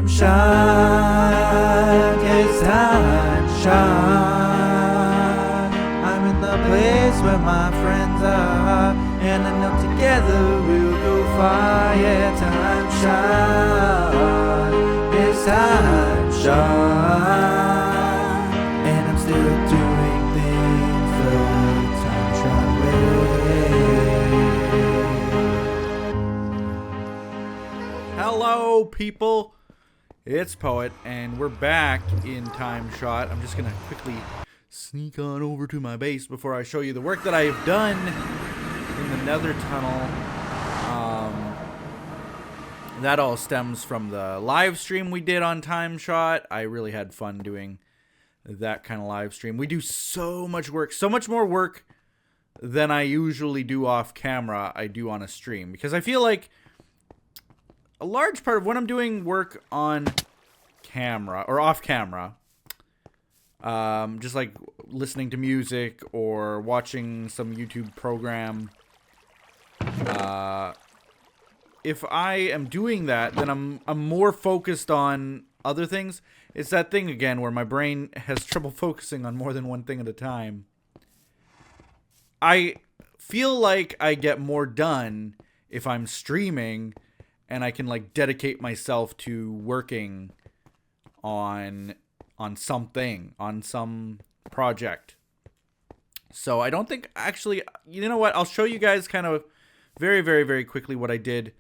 time shot, it's time shot. I'm in the place where my friends are, and I know together we'll go far. Yeah, time shot, it's time shot. And I'm still doing things the time shot way. Hello, people. It's Poet, and we're back in TimeShot. I'm just gonna quickly sneak on over to my base before I show you the work that I've done in the Nether tunnel. That all stems from the live stream we did on TimeShot. I really had fun doing that kind of live stream. We do so much work, so much more work than I usually do off camera. I do on a stream because I feel like a large part of when I'm doing work on camera or off camera, just like listening to music or watching some YouTube program, if I am doing that, then I'm more focused on other things. It's that thing again where my brain has trouble focusing on more than one thing at a time. I feel like I get more done if I'm streaming and I can like dedicate myself to working on something, on some project. So I don't think, actually, you know what? I'll show you guys kind of very, very, very quickly what I did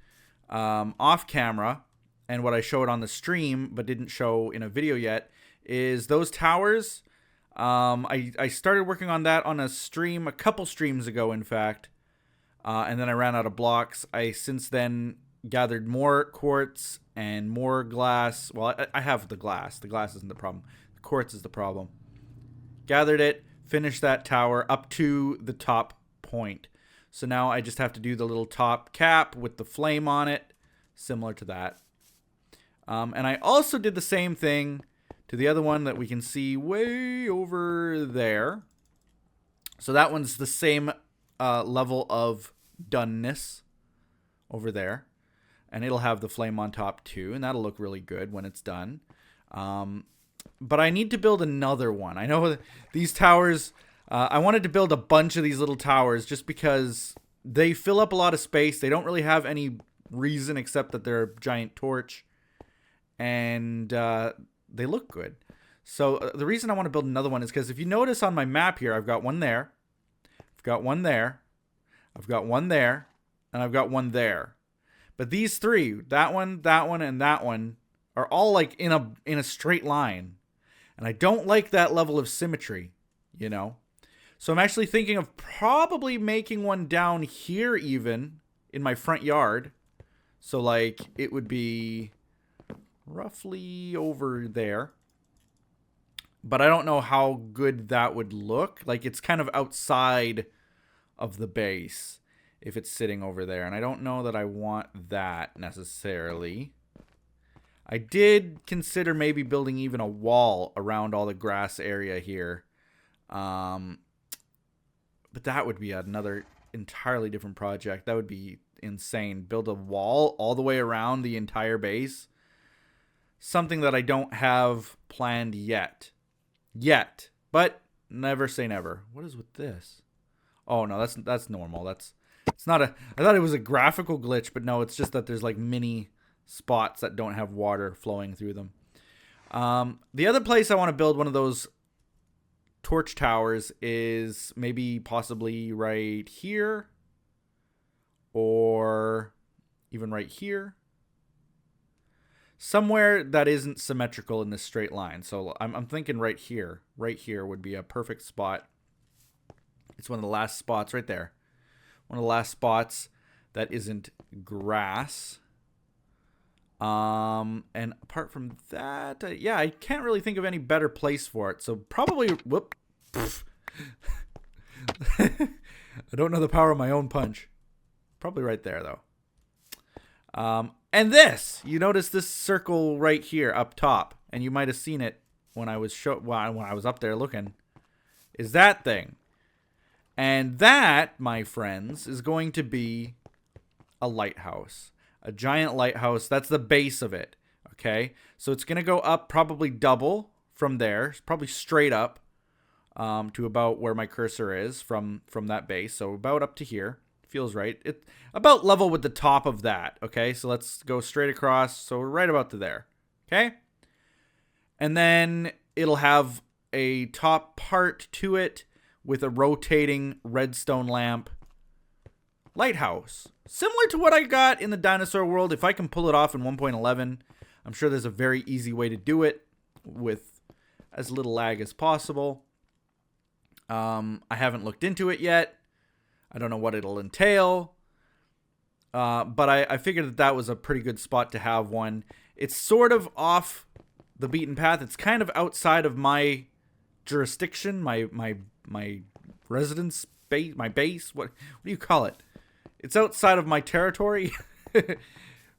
off camera and what I showed on the stream but didn't show in a video yet is those towers. I started working on that on a stream a couple streams ago, in fact, and then I ran out of blocks. I since then gathered more quartz and more glass. Well, I have the glass. The glass isn't the problem. The quartz is the problem. Gathered it, finished that tower up to the top point. So now I just have to do the little top cap with the flame on it, similar to that. And I also did the same thing to the other one that we can see way over there. So that one's the same level of doneness over there. And it'll have the flame on top too, and that'll look really good when it's done. But I need to build another one. I know these towers, I wanted to build a bunch of these little towers just because they fill up a lot of space. They don't really have any reason except that they're a giant torch. And they look good. So the reason I want to build another one is because if you notice on my map here, I've got one there. I've got one there. I've got one there. And I've got one there. But these three, that one, and that one, are all like in a straight line. And I don't like that level of symmetry, you know? So I'm actually thinking of probably making one down here even in my front yard. So like it would be roughly over there. But I don't know how good that would look. Like it's kind of outside of the base if it's sitting over there. And I don't know that I want that necessarily. I did consider maybe building even a wall around all the grass area here. But that would be another entirely different project. That would be insane. Build a wall all the way around the entire base. Something that I don't have planned yet. But never say never. What is with this? Oh no, that's normal. It's not I thought it was a graphical glitch, but no, it's just that there's like mini spots that don't have water flowing through them. The other place I want to build one of those torch towers is maybe possibly right here or even right here. Somewhere that isn't symmetrical in this straight line. So I'm thinking right here. Right here would be a perfect spot. It's one of the last spots right there. One of the last spots that isn't grass. And apart from that, yeah, I can't really think of any better place for it. So probably, whoop. I don't know the power of my own punch. Probably right there though. And this, you notice this circle right here up top, and you might have seen it when I was when I was up there looking, is that thing. And that, my friends, is going to be a lighthouse. A giant lighthouse. That's the base of it. Okay, so it's going to go up probably double from there, probably straight up to about where my cursor is from that base. So about up to here. Feels right. It about level with the top of that. Okay, so let's go straight across. So we're right about to there. Okay, and then it'll have a top part to it with a rotating redstone lamp lighthouse, similar to what I got in the dinosaur world. If I can pull it off in 1.11, I'm sure there's a very easy way to do it with as little lag as possible. I haven't looked into it yet. I don't know what it'll entail, but I figured that was a pretty good spot to have one. It's sort of off the beaten path. It's kind of outside of my jurisdiction, my residence base, my base. What do you call it? It's outside of my territory,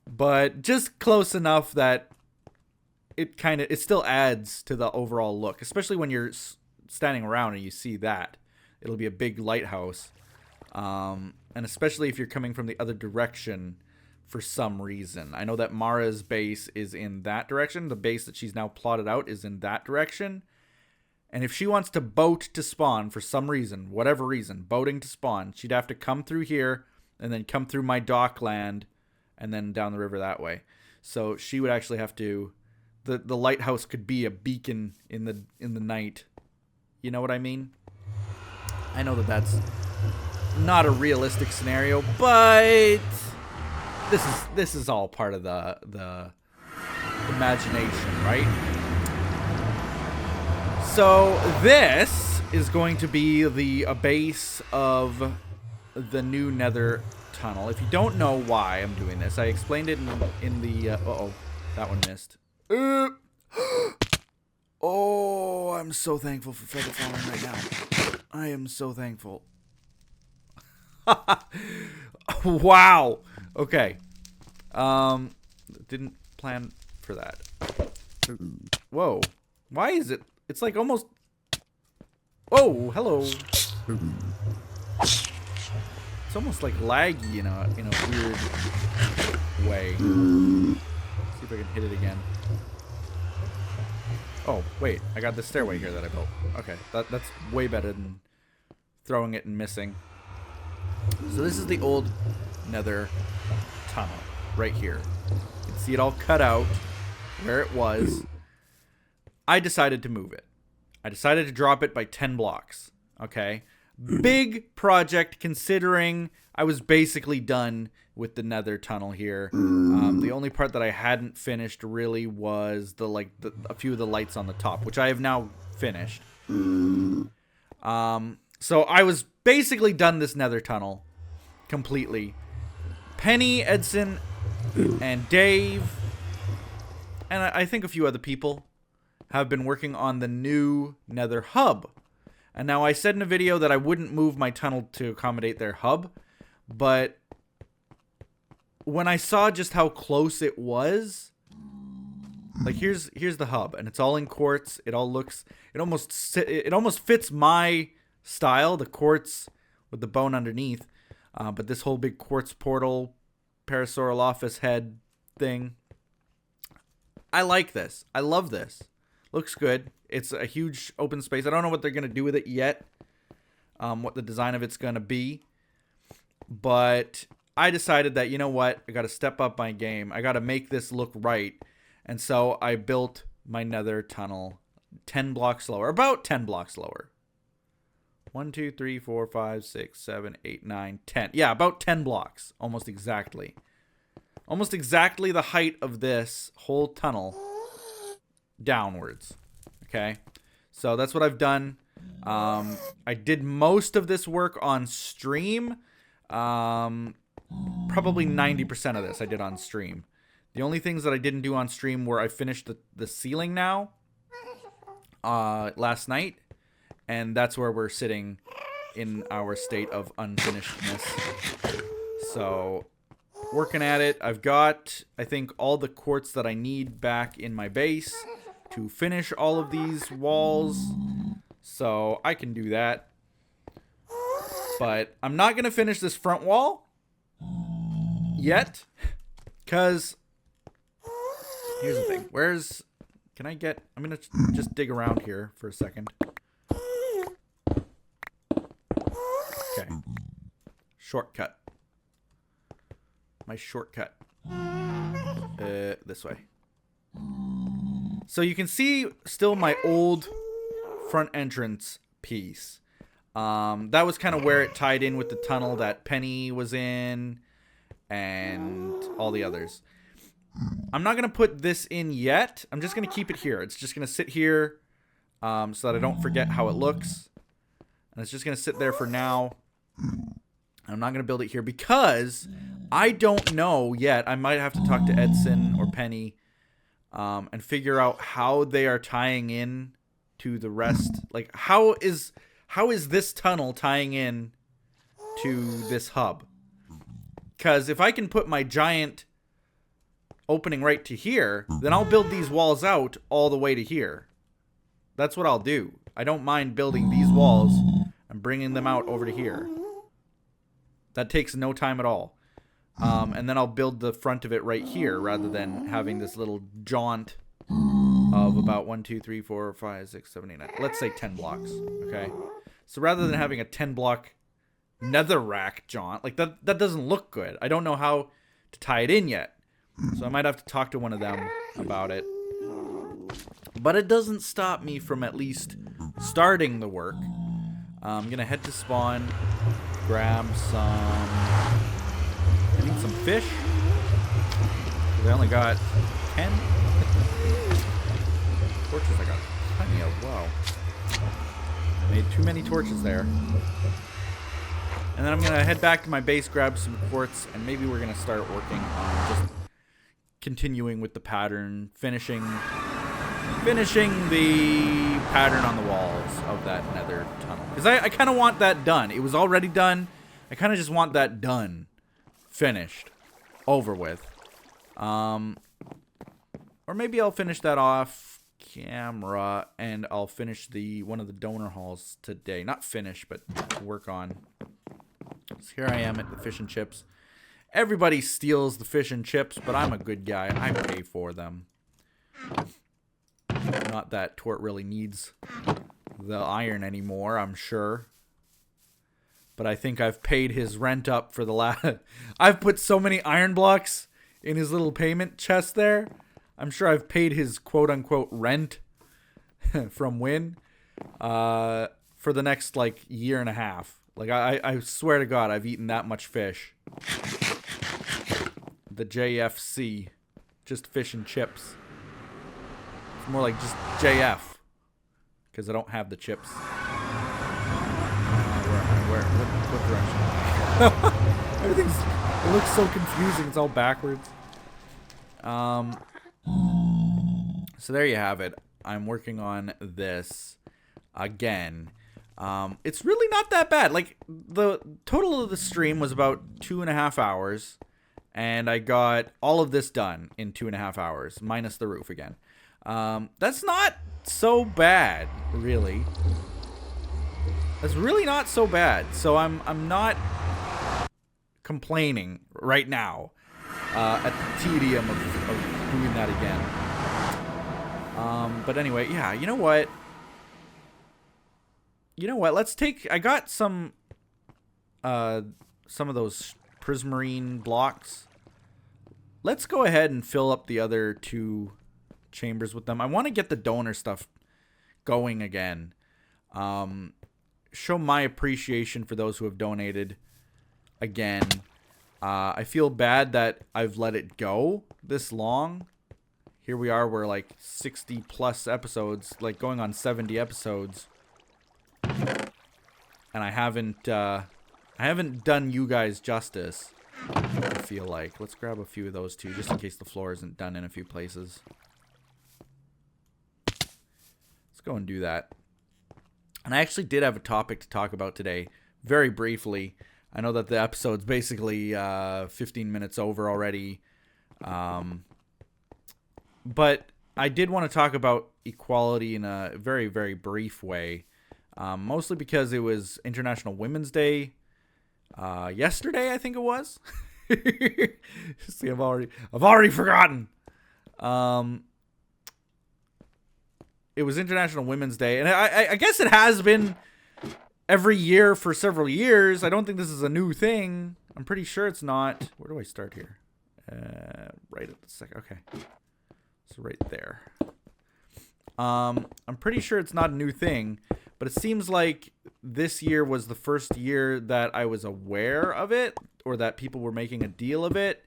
but just close enough that it still adds to the overall look, especially when you're standing around and you see that. It'll be a big lighthouse. And especially if you're coming from the other direction for some reason. I know that Mara's base is in that direction. The base that she's now plotted out is in that direction. And if she wants to boat to spawn for some reason, whatever reason, boating to spawn, she'd have to come through here and then come through my dockland and then down the river that way. So she would actually have to... The lighthouse could be a beacon in the night. You know what I mean? I know that that's not a realistic scenario, but this is all part of the imagination, right? So this is going to be a base of the new Nether tunnel. If you don't know why I'm doing this, I explained it in the uh-oh, that one missed. Oh, I'm so thankful for feather falling right now. I am so thankful. Wow. Okay. Didn't plan for that. Whoa. Why is it? It's like almost... Whoa, hello. It's almost like laggy in a weird way. Let's see if I can hit it again. Oh, wait. I got this stairway here that I built. Okay. That's way better than throwing it and missing. So this is the old Nether tunnel right here. You can see it all cut out where it was. I decided to move it. I decided to drop it by 10 blocks. Okay. Big project considering I was basically done with the Nether tunnel here. The only part that I hadn't finished really was a few of the lights on the top, which I have now finished. So I was basically done this Nether tunnel completely. Penny, Edson, and Dave, and I think a few other people have been working on the new Nether hub. And now I said in a video that I wouldn't move my tunnel to accommodate their hub, but when I saw just how close it was, like here's the hub, and it's all in quartz. It almost fits my style, the quartz with the bone underneath, but this whole big quartz portal, parasaurol office head thing. I like this. I love this. Looks good. It's a huge open space. I don't know what they're going to do with it yet, what the design of it's going to be, but I decided that, you know what, I got to step up my game. I got to make this look right, and so I built my Nether tunnel 10 blocks lower, about 10 blocks lower. 1, 2, 3, 4, 5, 6, 7, 8, 9, 10. Yeah, about 10 blocks, almost exactly. Almost exactly the height of this whole tunnel downwards. Okay, so that's what I've done. I did most of this work on stream. Probably 90% of this I did on stream. The only things that I didn't do on stream were I finished the ceiling now last night, and that's where we're sitting in our state of unfinishedness. So working at it. I've got, I think, all the quartz that I need back in my base to finish all of these walls, so I can do that. But I'm not going to finish this front wall yet, because Here's the thing. Can I get... I'm going to just dig around here for a second. Okay. Shortcut. My shortcut. This way. So you can see still my old front entrance piece. That was kind of where it tied in with the tunnel that Penny was in and all the others. I'm not going to put this in yet. I'm just going to keep it here. It's just going to sit here so that I don't forget how it looks. And it's just going to sit there for now. I'm not going to build it here because I don't know yet. I might have to talk to Edson or Penny and figure out how they are tying in to the rest. Like, how is this tunnel tying in to this hub? Because if I can put my giant opening right to here, then I'll build these walls out all the way to here. That's what I'll do. I don't mind building these walls and bringing them out over to here. That takes no time at all. And then I'll build the front of it right here rather than having this little jaunt of about 1, 2, 3, 4, 5, 6, 7, 8, 9. Let's say 10 blocks. Okay. So rather than having a 10 block netherrack jaunt, like that doesn't look good. I don't know how to tie it in yet. So I might have to talk to one of them about it. But it doesn't stop me from at least starting the work. I'm going to head to spawn, grab some... I need some fish. I only got 10 torches. I got plenty of... Wow. I made too many torches there. And then I'm going to head back to my base, grab some quartz, and maybe we're going to start working on just continuing with the pattern, finishing the pattern on the walls of that nether tunnel. Because I kind of want that done. It was already done. I kind of just want that done. Finished. Over with. Or maybe I'll finish that off camera and I'll finish one of the donor halls today. Not finish, but work on. So here I am at the fish and chips. Everybody steals the fish and chips, but I'm a good guy. I pay for them. Not that Tort really needs the iron anymore, I'm sure. But I think I've paid his rent up for the last... I've put so many iron blocks in his little payment chest there. I'm sure I've paid his quote-unquote rent from Win for the next, like, year and a half. Like, I swear to God, I've eaten that much fish. The JFC. Just fish and chips. It's more like just JF. Because I don't have the chips. What direction? It looks so confusing. It's all backwards. So there you have it. I'm working on this again. It's really not that bad. Like, the total of the stream was about 2.5 hours. And I got all of this done in 2.5 hours. Minus the roof again. That's not so bad, really. That's really not so bad. So I'm not complaining right now at the tedium of doing that again. But anyway, yeah, you know what? Let's take... I got some of those prismarine blocks. Let's go ahead and fill up the other 2 chambers with them. I want to get the donor stuff going again. Show my appreciation for those who have donated again. I feel bad that I've let it go this long. Here we are, we're like 60 plus episodes, like going on 70 episodes. And I haven't done you guys justice, I feel like. Let's grab a few of those too, just in case the floor isn't done in a few places. Let's go and do that. And I actually did have a topic to talk about today, very briefly. I know that the episode's basically 15 minutes over already. But I did want to talk about equality in a very, very brief way. Mostly because it was International Women's Day yesterday, I think it was. See, I've already forgotten. It was International Women's Day, and I guess it has been every year for several years. I don't think this is a new thing. I'm pretty sure it's not. Where do I start here? Right at the second. Okay, so right there. I'm pretty sure it's not a new thing, but it seems like this year was the first year that I was aware of it, or that people were making a deal of it,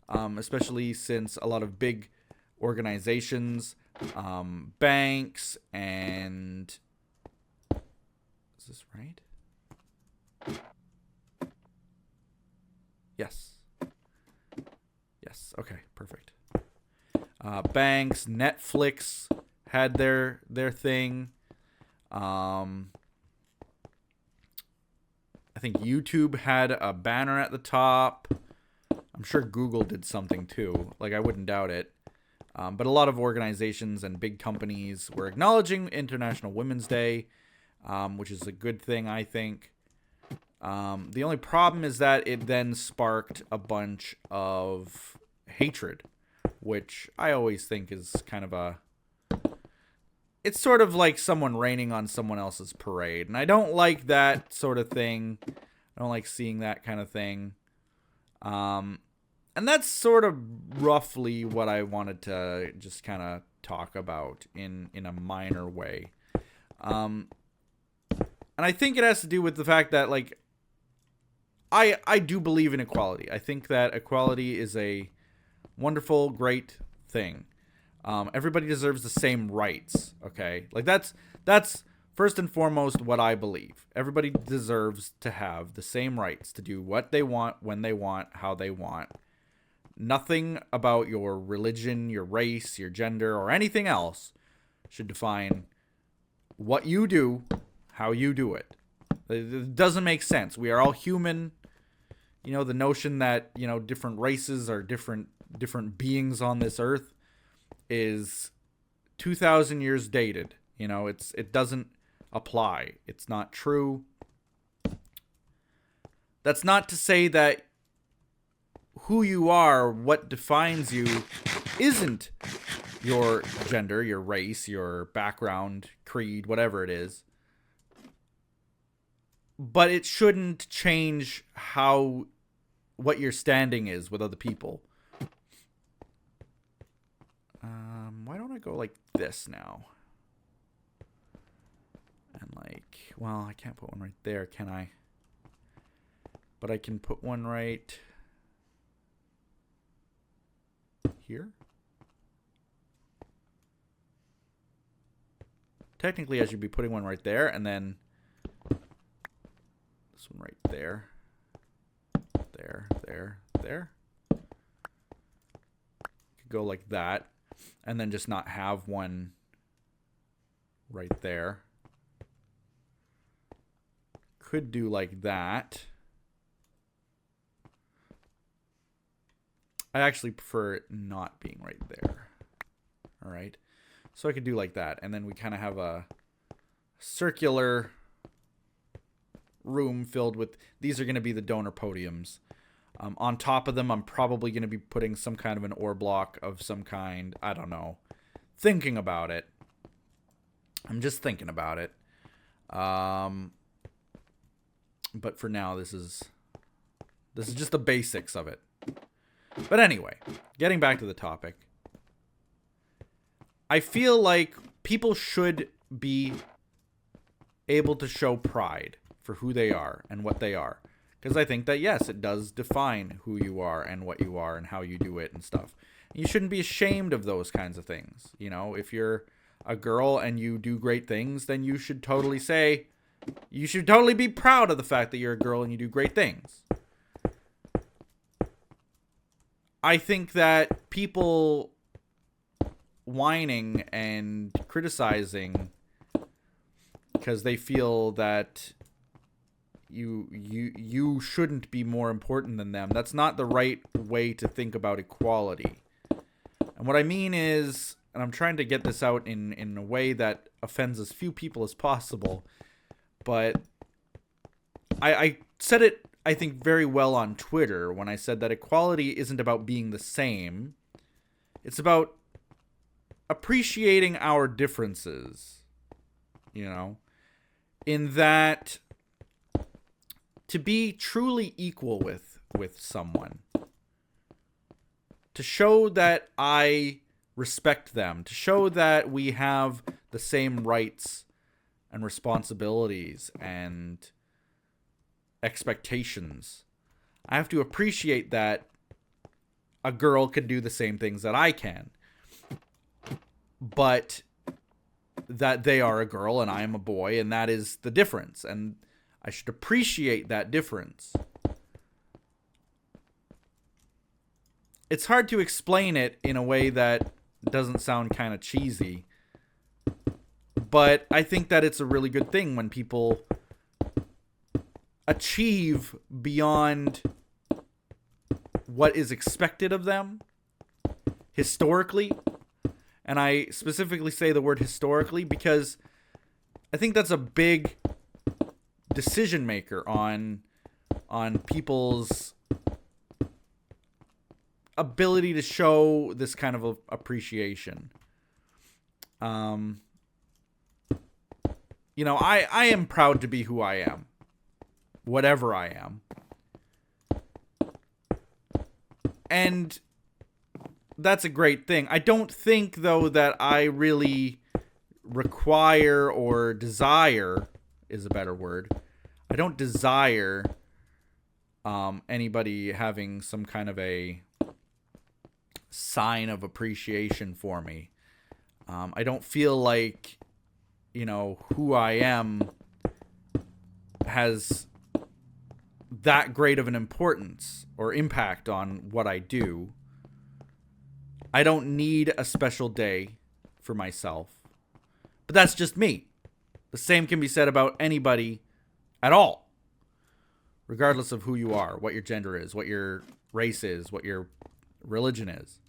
especially since a lot of big organizations, banks, and... Is this right? Yes. Yes, okay, perfect. Banks, Netflix had their thing. I think YouTube had a banner at the top. I'm sure Google did something too. Like, I wouldn't doubt it. But a lot of organizations and big companies were acknowledging International Women's Day, which is a good thing, I think. The only problem is that it then sparked a bunch of hatred, which I always think is kind of a... It's sort of like someone raining on someone else's parade. And I don't like that sort of thing. I don't like seeing that kind of thing. And that's sort of roughly what I wanted to just kind of talk about in a minor way. And I think it has to do with the fact that, like, I do believe in equality. I think that equality is a wonderful, great thing. Everybody deserves the same rights, okay? Like, that's first and foremost what I believe. Everybody deserves to have the same rights to do what they want, when they want, how they want. Nothing about your religion, your race, your gender, or anything else should define what you do, how you do it. It doesn't make sense. We are all human. You know, the notion that, you know, different races are different beings on this earth is 2,000 years dated. You know, it doesn't apply. It's not true. That's not to say that who you are, what defines you, isn't your gender, your race, your background, creed, whatever it is. But it shouldn't change what your standing is with other people. Why don't I go like this now? And like, well, I can't put one right there, can I? But I can put one right here. Technically, I should be putting one right there, and then this one right there. There. Could go like that, and then just not have one right there. Could do like that. I actually prefer it not being right there. All right. So I could do like that, and then we kind of have a circular room filled with... These are going to be the donor podiums. On top of them, I'm probably going to be putting some kind of an ore block of some kind. I don't know. Thinking about it. I'm just thinking about it. But for now, this is just the basics of it. But anyway, getting back to the topic. I feel like people should be able to show pride for who they are and what they are. Because I think that, yes, it does define who you are and what you are and how you do it and stuff. You shouldn't be ashamed of those kinds of things. You know, if you're a girl and you do great things, then you should totally be proud of the fact that you're a girl and you do great things. I think that people whining and criticizing because they feel that you shouldn't be more important than them. That's not the right way to think about equality. And what I mean is, and I'm trying to get this out in a way that offends as few people as possible, but I said it, I think, very well on Twitter when I said that equality isn't about being the same. It's about appreciating our differences, you know, in that to be truly equal with someone, to show that I respect them, to show that we have the same rights and responsibilities and expectations. I have to appreciate that a girl can do the same things that I can, but that they are a girl and I am a boy, and that is the difference, and I should appreciate that difference. It's hard to explain it in a way that doesn't sound kind of cheesy, but I think that it's a really good thing when people achieve beyond what is expected of them historically. And I specifically say the word historically because I think that's a big decision maker on people's ability to show this kind of appreciation. You know, I am proud to be who I am, whatever I am. And that's a great thing. I don't think, though, that I really require or desire is a better word. I don't desire anybody having some kind of a sign of appreciation for me. I don't feel like, you know, who I am has that great of an importance or impact on what I do. I don't need a special day for myself. But that's just me. The same can be said about anybody at all, regardless of who you are, what your gender is, what your race is, what your religion is.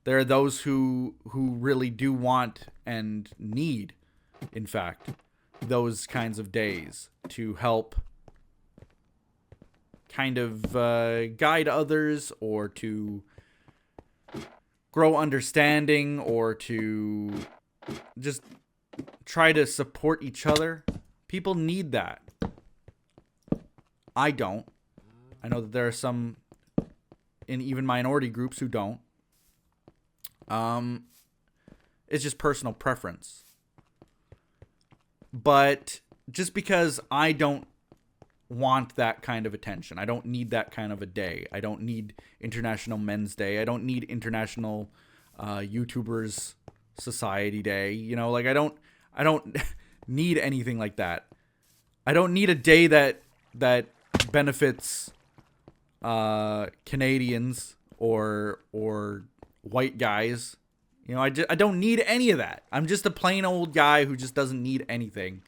There are those who really do want and need, in fact, those kinds of days to help kind of guide others, or to grow understanding, or to just try to support each other. People need that. I don't. I know that there are some in even minority groups who don't. It's just personal preference. But just because I don't want that kind of attention, I don't need that kind of a day. I don't need International Men's Day. I don't need International YouTubers Society Day. You know, like I don't need anything like that. I don't need a day that benefits Canadians or white guys. You know, I don't need any of that. I'm just a plain old guy who just doesn't need anything.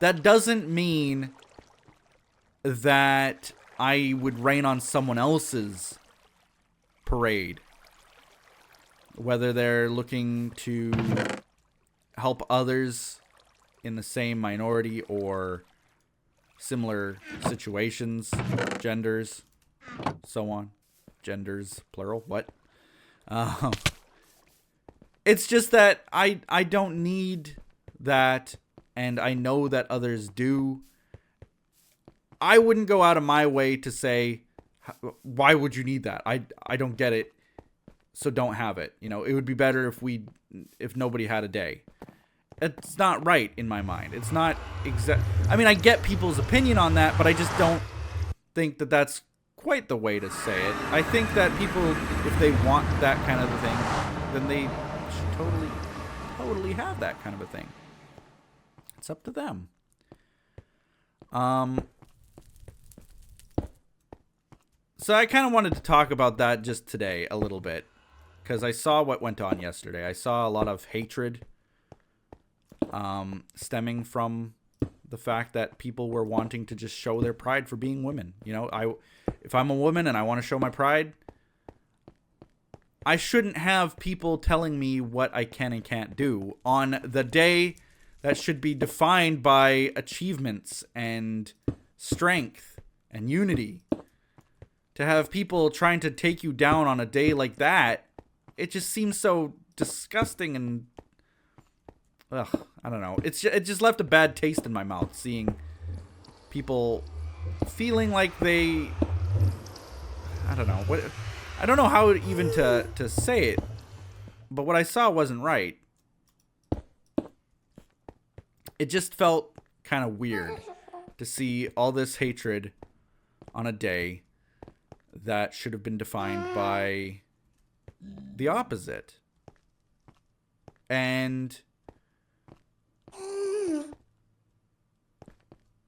That doesn't mean that I would rain on someone else's parade, whether they're looking to help others in the same minority or similar situations, genders, so on. Genders, plural, what? It's just that I don't need that, and I know that others do. I wouldn't go out of my way to say, why would you need that? I don't get it, so don't have it. You know, it would be better if nobody had a day. It's not right in my mind. It's not exact. I mean, I get people's opinion on that, but I just don't think that that's quite the way to say it. I think that people, if they want that kind of a thing, then they should totally have that kind of a thing. It's up to them. So I kind of wanted to talk about that just today a little bit, because I saw what went on yesterday. I saw a lot of hatred stemming from the fact that people were wanting to just show their pride for being women. You know, if I'm a woman and I want to show my pride, I shouldn't have people telling me what I can and can't do on the day that should be defined by achievements and strength and unity. To have people trying to take you down on a day like that, it just seems so disgusting and I don't know. It just left a bad taste in my mouth seeing people feeling like they, I don't know what, I don't know how even to say it, but what I saw wasn't right. It just felt kind of weird to see all this hatred on a day that should have been defined by the opposite. And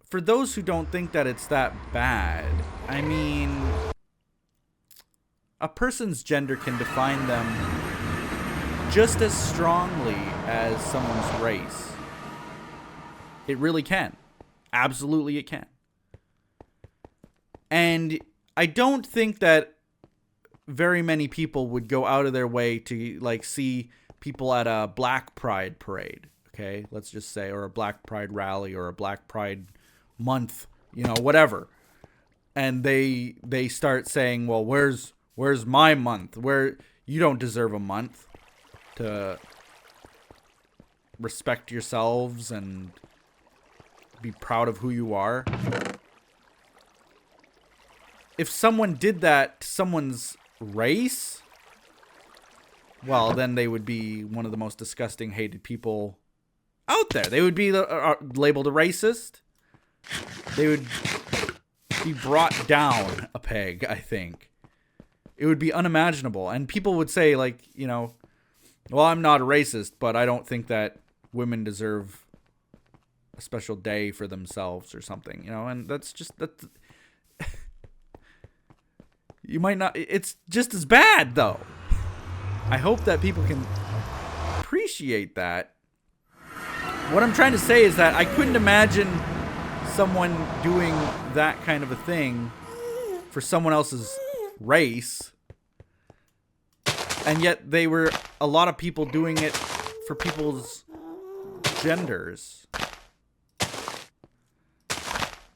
for those who don't think that it's that bad, I mean, a person's gender can define them just as strongly as someone's race. It really can. Absolutely it can. And I don't think that very many people would go out of their way to like see people at a Black Pride parade, okay? Let's just say, or a Black Pride rally or a Black Pride month, you know, whatever. And they start saying, "Well, where's my month? Where you don't deserve a month to respect yourselves and be proud of who you are." If someone did that to someone's race, well, then they would be one of the most disgusting, hated people out there. They would be labeled a racist. They would be brought down a peg, I think. It would be unimaginable. And people would say, like, you know, well, I'm not a racist, but I don't think that women deserve a special day for themselves or something, you know, and that's you might not, it's just as bad though. I hope that people can appreciate that. What I'm trying to say is that I couldn't imagine someone doing that kind of a thing for someone else's race, and yet they were a lot of people doing it for people's genders.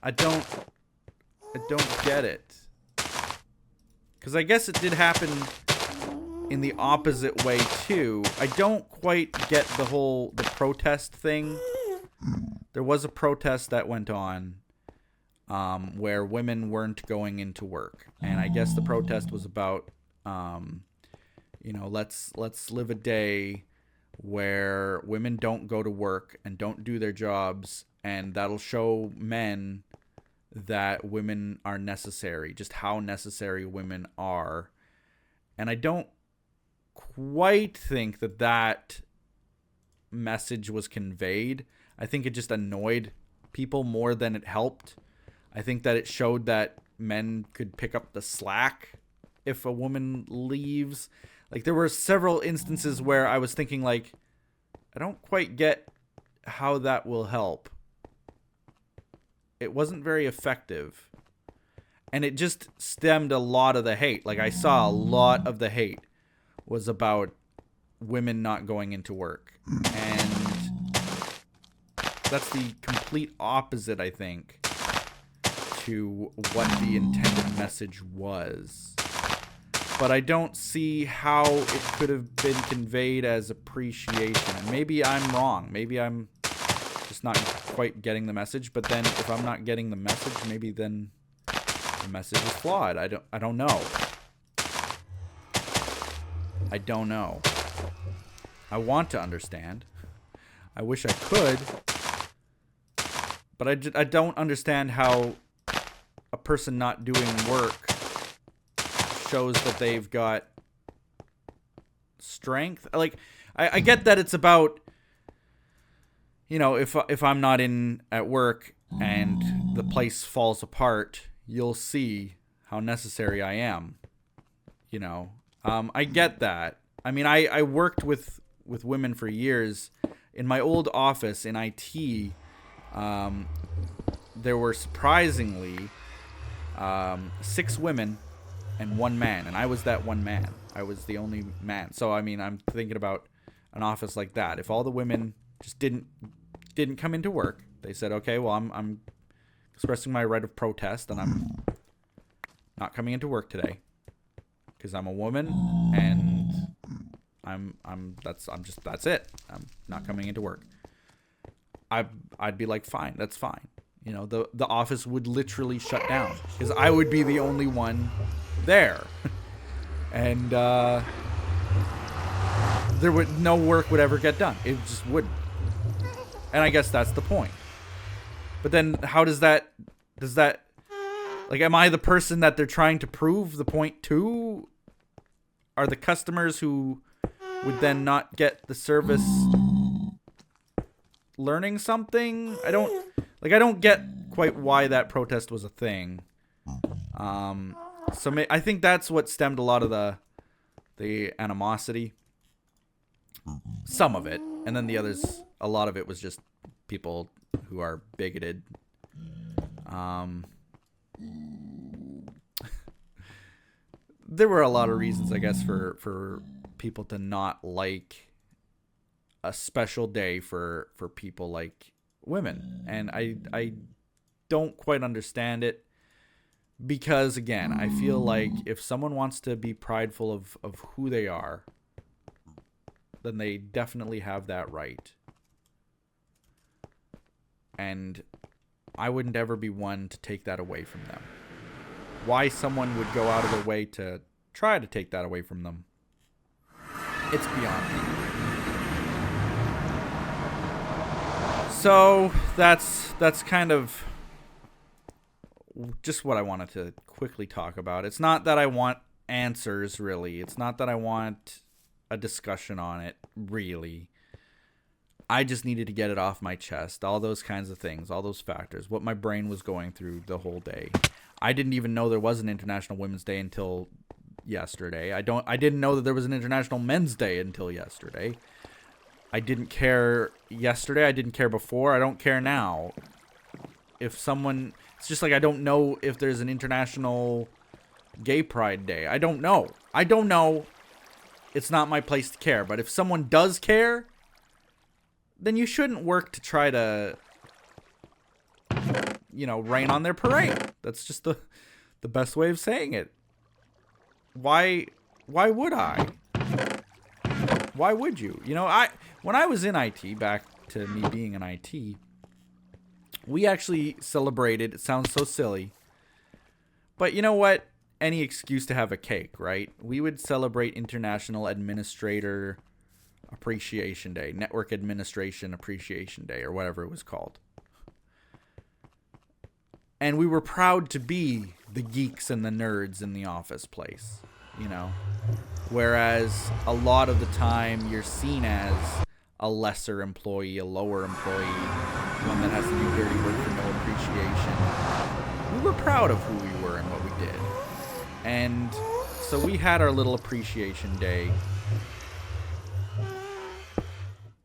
I don't get it. Because I guess it did happen in the opposite way too. I don't quite get the protest thing. There was a protest that went on where women weren't going into work. And I guess the protest was about, you know, let's live a day where women don't go to work and don't do their jobs, and that'll show men that women are necessary, just how necessary women are. And I don't quite think that message was conveyed. I think it just annoyed people more than it helped. I think that it showed that men could pick up the slack if a woman leaves. Like, there were several instances where I was thinking, like, I don't quite get how that will help. It wasn't very effective. And it just stemmed a lot of the hate. Like, I saw a lot of the hate was about women not going into work. And that's the complete opposite, I think, to what the intended message was. But I don't see how it could have been conveyed as appreciation. And maybe I'm wrong. Maybe I'm just not quite getting the message. But then if I'm not getting the message, maybe then the message is flawed. I don't know. I don't know. I want to understand. I wish I could. But I don't understand how a person not doing work shows that they've got strength. Like, I get that it's about, you know, if I'm not in at work and the place falls apart, you'll see how necessary I am. You know, I get that. I mean, I worked with women for years. In my old office in IT, there were surprisingly 6 women and 1 man, and I was that 1 man. I was the only man. So I mean, I'm thinking about an office like that. If all the women just didn't come into work, they said, okay, well, I'm expressing my right of protest, and I'm not coming into work today because I'm a woman and That's it. I'm not coming into work. I'd be like, fine, that's fine. You know, the office would literally shut down because I would be the only one there. And no work would ever get done. It just wouldn't. And I guess that's the point. But then how does that like, am I the person that they're trying to prove the point to? Are the customers who would then not get the service learning something? I don't get quite why that protest was a thing. So I think that's what stemmed a lot of the animosity. Some of it, and then a lot of it was just people who are bigoted. There were a lot of reasons, I guess, for people to not like a special day for people like women. And I don't quite understand it because, again, I feel like if someone wants to be prideful of who they are, then they definitely have that right. And I wouldn't ever be one to take that away from them. Why someone would go out of their way to try to take that away from them, it's beyond me. So that's kind of just what I wanted to quickly talk about. It's not that I want answers, really. It's not that I want a discussion on it, really. I just needed to get it off my chest. All those kinds of things, all those factors, what my brain was going through the whole day. I didn't even know there was an International Women's Day until yesterday. I didn't know that there was an International Men's Day until yesterday. I didn't care yesterday. I didn't care before. I don't care now. It's just like I don't know if there's an International Gay Pride Day. I don't know. It's not my place to care. But if someone does care, then you shouldn't work to try to, rain on their parade. That's just the best way of saying it. Why would I? Why would you? When I was in IT, back to me being in IT, we actually celebrated, it sounds so silly, but you know what? Any excuse to have a cake, right? We would celebrate International Administrator Appreciation Day, Network Administration Appreciation Day, or whatever it was called. And we were proud to be the geeks and the nerds in the office place, Whereas a lot of the time you're seen as a lesser employee, a lower employee, one that has to do dirty work for no appreciation. We were proud of who we were and what we did. And so we had our little appreciation day.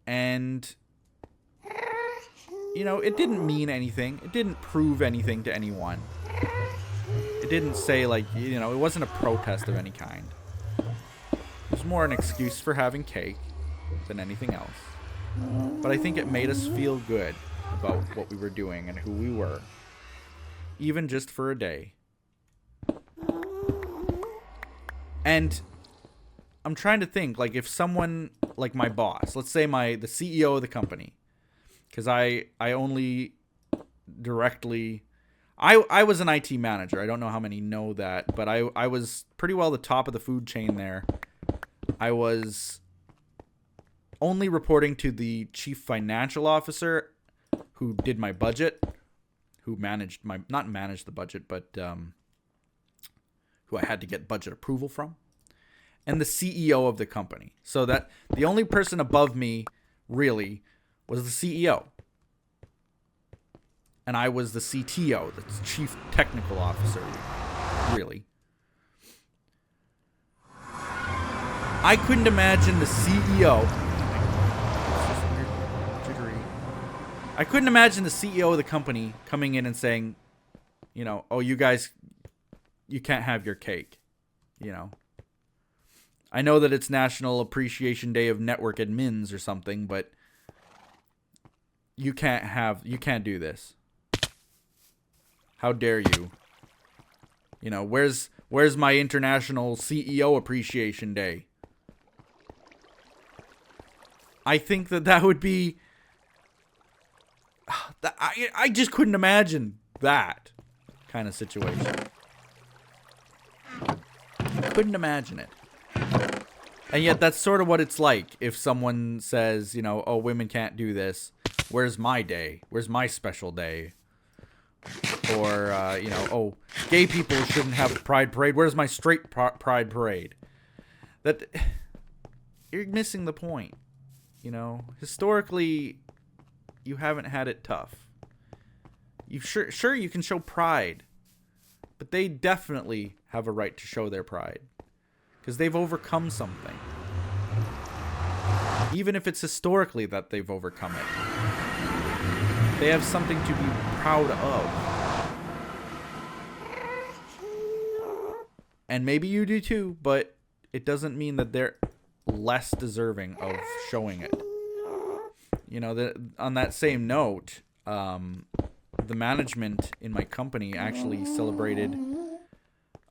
And it didn't mean anything. It didn't prove anything to anyone. It didn't say, it wasn't a protest of any kind. It was more an excuse for having cake than anything else. But I think it made us feel good about what we were doing and who we were. Even just for a day. And I'm trying to think, if someone, like my boss, let's say the CEO of the company, because I only directly, I was an IT manager. I don't know how many know that, but I was pretty well the top of the food chain there. I was only reporting to the chief financial officer who did my budget, who not managed the budget, but who I had to get budget approval from, and the CEO of the company. So that the only person above me really was the CEO. And I was the CTO, the chief technical officer, really. I couldn't imagine the CEO. I couldn't imagine the CEO of the company coming in and saying, oh, you guys, you can't have your cake. I know that it's National Appreciation Day of Network Admins or something, but you can't do this. How dare you? Where's my International CEO Appreciation Day? I think that would be... I just couldn't imagine that kind of situation. Couldn't imagine it. And yet that's sort of what it's like if someone says, you know, oh, women can't do this. Where's my day? Where's my special day? Or, you know, oh, gay people shouldn't have a pride parade. Where's my straight pride parade? That... You're missing the point. You know, historically, you haven't had it tough. You sure you can show pride, but they definitely have a right to show their pride because they've overcome something. Even if it's historically that they've overcome it, they have something to be proud of. And maybe you do too, but it doesn't mean that they're less deserving of showing it. You know, on that same note, the management in my company actually celebrated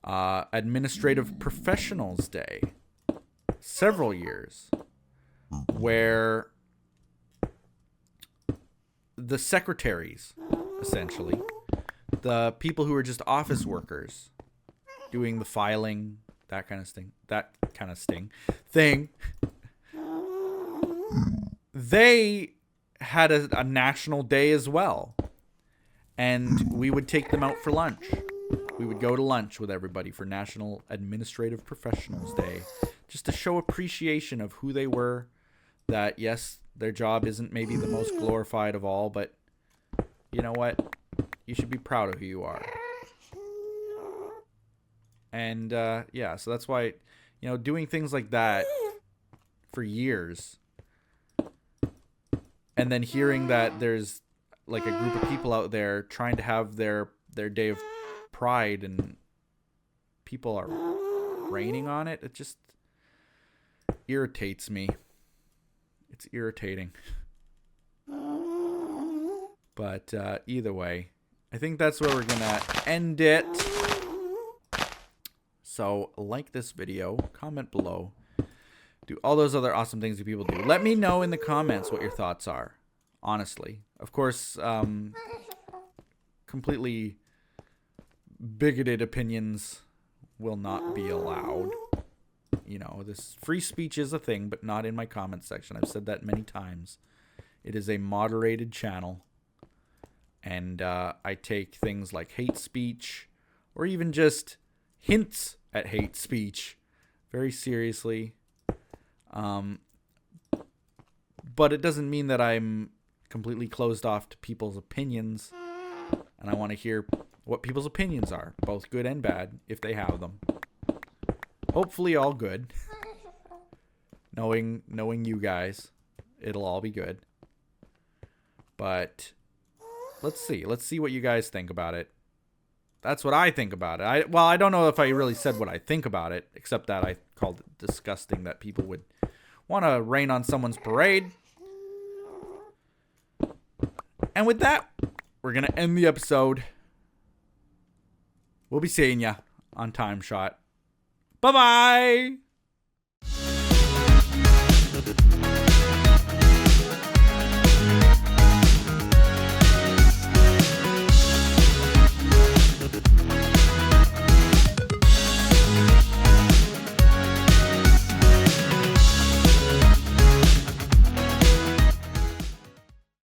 Administrative Professionals Day several years, where the secretaries, essentially, the people who are just office workers doing the filing, that kind of thing, they had a national day as well. And we would take them out for lunch. We would go to lunch with everybody for National Administrative Professionals Day, just to show appreciation of who they were, that yes, their job isn't maybe the most glorified of all, but you know what? You should be proud of who you are. And yeah, so that's why, you know, doing things like that for years, and then hearing that there's like a group of people out there trying to have their day of pride and people are raining on it, it just irritates me. It's irritating. But either way, I think that's where we're gonna end it. So like this video, comment below, do all those other awesome things that people do. Let me know in the comments what your thoughts are. Honestly, of course, completely bigoted opinions will not be allowed. You know, this free speech is a thing, but not in my comment section. I've said that many times. It is a moderated channel, and I take things like hate speech or even just hints at hate speech very seriously. But it doesn't mean that I'm completely closed off to people's opinions, and I want to hear what people's opinions are, both good and bad, if they have them. Hopefully all good. Knowing you guys, it'll all be good. But let's see what you guys think about it. That's what I think about it. I don't know if I really said what I think about it, except that I called it disgusting that people would want to rain on someone's parade. And with that, we're going to end the episode. We'll be seeing ya on TimeShot. Bye-bye!